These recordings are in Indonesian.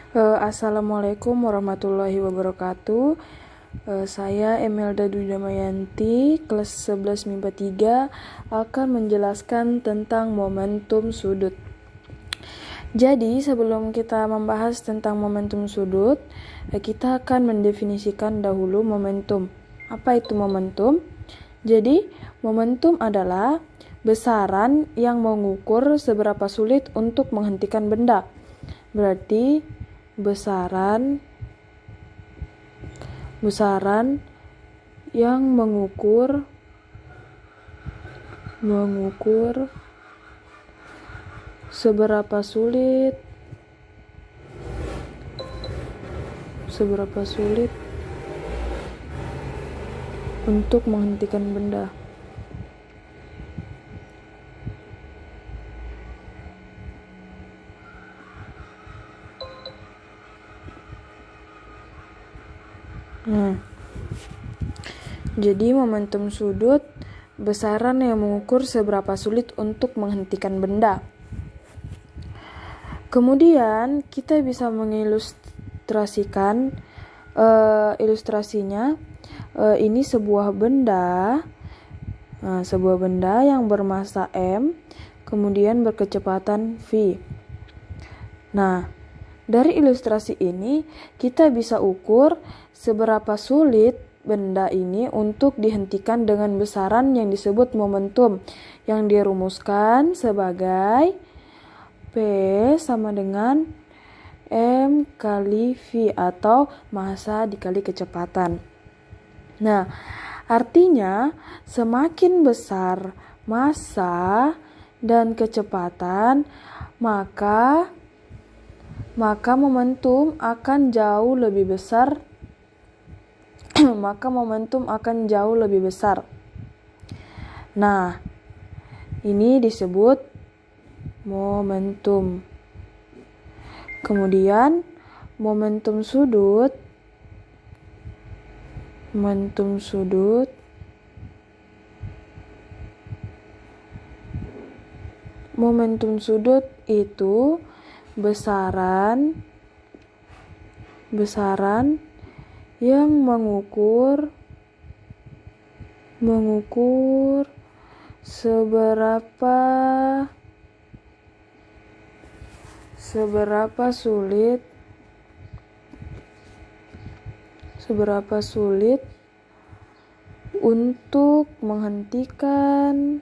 Assalamualaikum warahmatullahi wabarakatuh. Saya Emelda Dwi Damayanti, kelas 11 MIPA 3, akan menjelaskan tentang momentum sudut. Jadi, sebelum kita membahas tentang momentum sudut, kita akan mendefinisikan dahulu momentum. Apa itu momentum? Jadi, momentum adalah besaran yang mengukur seberapa sulit untuk menghentikan benda. Berarti besaran yang mengukur seberapa sulit untuk menghentikan benda. Jadi momentum sudut besaran yang mengukur seberapa sulit untuk menghentikan benda. Kemudian kita bisa mengilustrasikan ilustrasinya. Ini sebuah benda yang bermassa M, kemudian berkecepatan v. Nah, dari ilustrasi ini kita bisa ukur seberapa sulit benda ini untuk dihentikan dengan besaran yang disebut momentum, yang dirumuskan sebagai P sama dengan M kali V atau massa dikali kecepatan. Nah, artinya semakin besar massa dan kecepatan, maka momentum akan jauh lebih besar. Nah, ini disebut momentum. Kemudian momentum sudut itu besaran yang mengukur seberapa sulit untuk menghentikan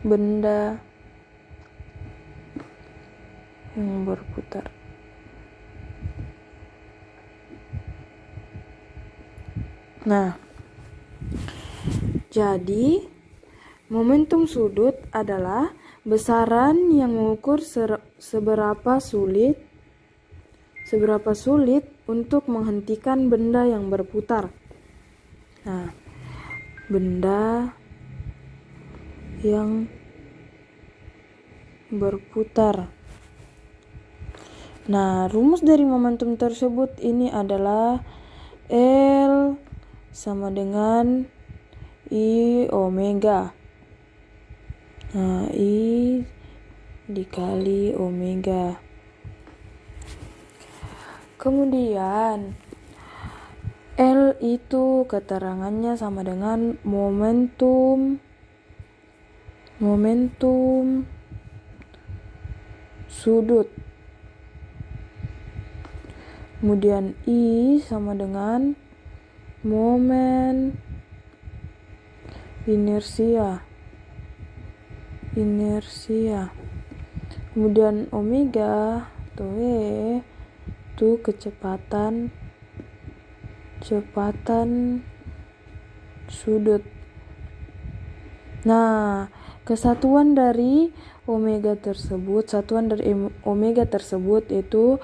benda yang berputar. Nah, jadi momentum sudut adalah besaran yang mengukur seberapa sulit untuk menghentikan benda yang berputar. Nah, benda yang berputar. Nah, rumus dari momentum tersebut ini adalah L sama dengan I omega. Nah, I dikali omega. Kemudian L itu keterangannya sama dengan momentum sudut. Kemudian I sama dengan momen inersia. Kemudian omega atau W itu kecepatan sudut. Nah, satuan dari omega tersebut itu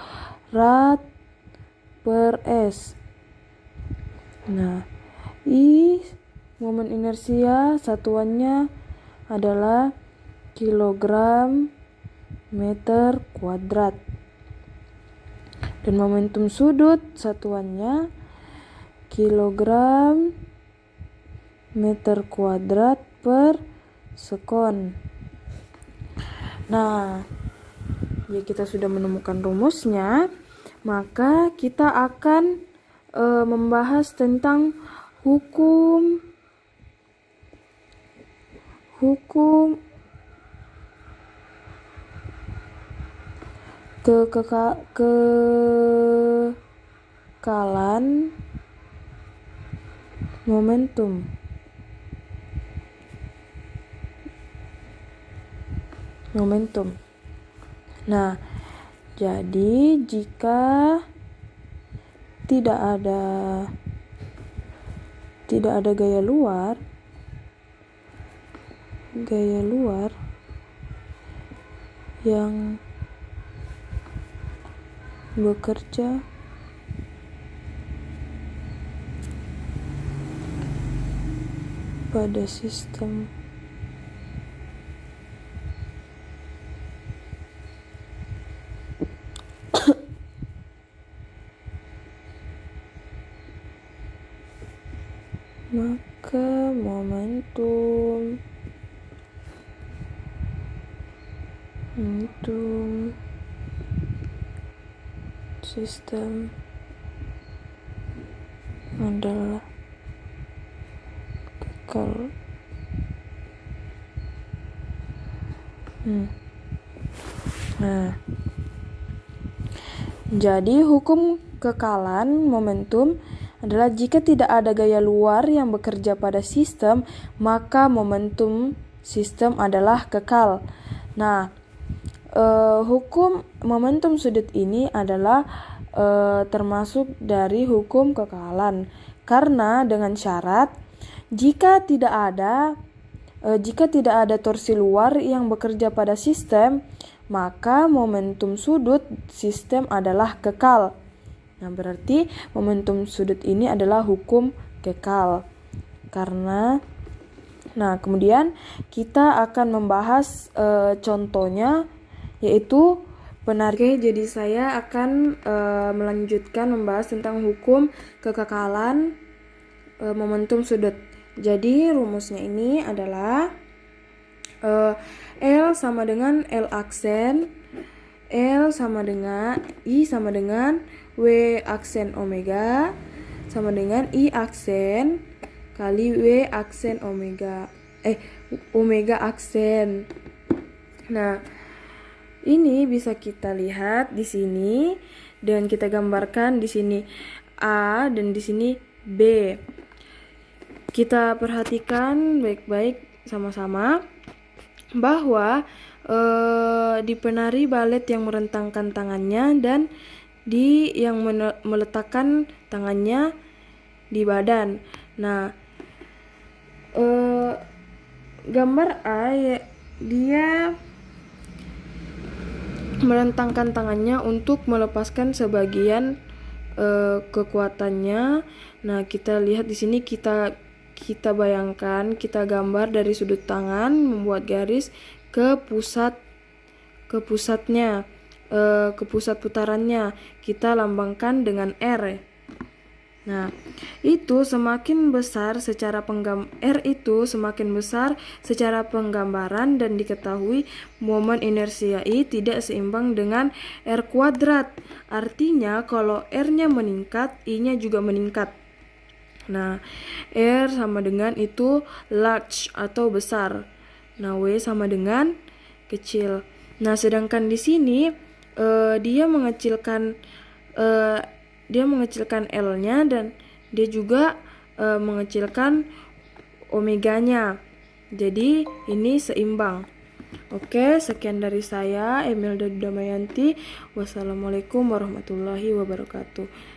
rad per S. Nah, I momen inersia satuannya adalah kilogram meter kuadrat. Dan momentum sudut satuannya kilogram meter kuadrat per sekon. Nah, ya kita sudah menemukan rumusnya, maka kita akan membahas tentang hukum kekekalan momentum. Nah, jadi jika tidak ada gaya luar yang bekerja pada sistem maka momentum sistem adalah kekal. Nah, jadi hukum kekekalan momentum adalah jika tidak ada gaya luar yang bekerja pada sistem, maka momentum sistem adalah kekal. Nah, hukum momentum sudut ini adalah termasuk dari hukum kekekalan, karena dengan syarat jika tidak ada torsi luar yang bekerja pada sistem, maka momentum sudut sistem adalah kekal. Nah, berarti momentum sudut ini adalah hukum kekal. Kemudian kita akan membahas contohnya, yaitu penarikan. Jadi saya akan melanjutkan membahas tentang hukum kekekalan momentum sudut. Jadi rumusnya ini adalah L sama dengan L aksen, L sama dengan I sama dengan W aksen omega sama dengan I aksen kali W aksen omega aksen. Nah, ini bisa kita lihat di sini dan kita gambarkan di sini A dan di sini B. Kita perhatikan baik-baik sama-sama bahwa di penari balet yang merentangkan tangannya dan yang meletakkan tangannya di badan. Nah, gambar A dia merentangkan tangannya untuk melepaskan sebagian kekuatannya. Nah, kita lihat di sini, kita bayangkan, kita gambar dari sudut tangan, membuat garis ke pusat putarannya, kita lambangkan dengan R. Nah, itu semakin besar secara penggambaran dan diketahui momen inersia I tidak seimbang dengan R kuadrat. Artinya kalau R-nya meningkat, I-nya juga meningkat. Nah, R sama dengan itu large atau besar. Nah, W sama dengan kecil. Nah, sedangkan di sini dia mengecilkan L-nya dan dia juga mengecilkan omeganya. Jadi ini seimbang. Oke, sekian dari saya, Imelda Damayanti. Wassalamualaikum warahmatullahi wabarakatuh.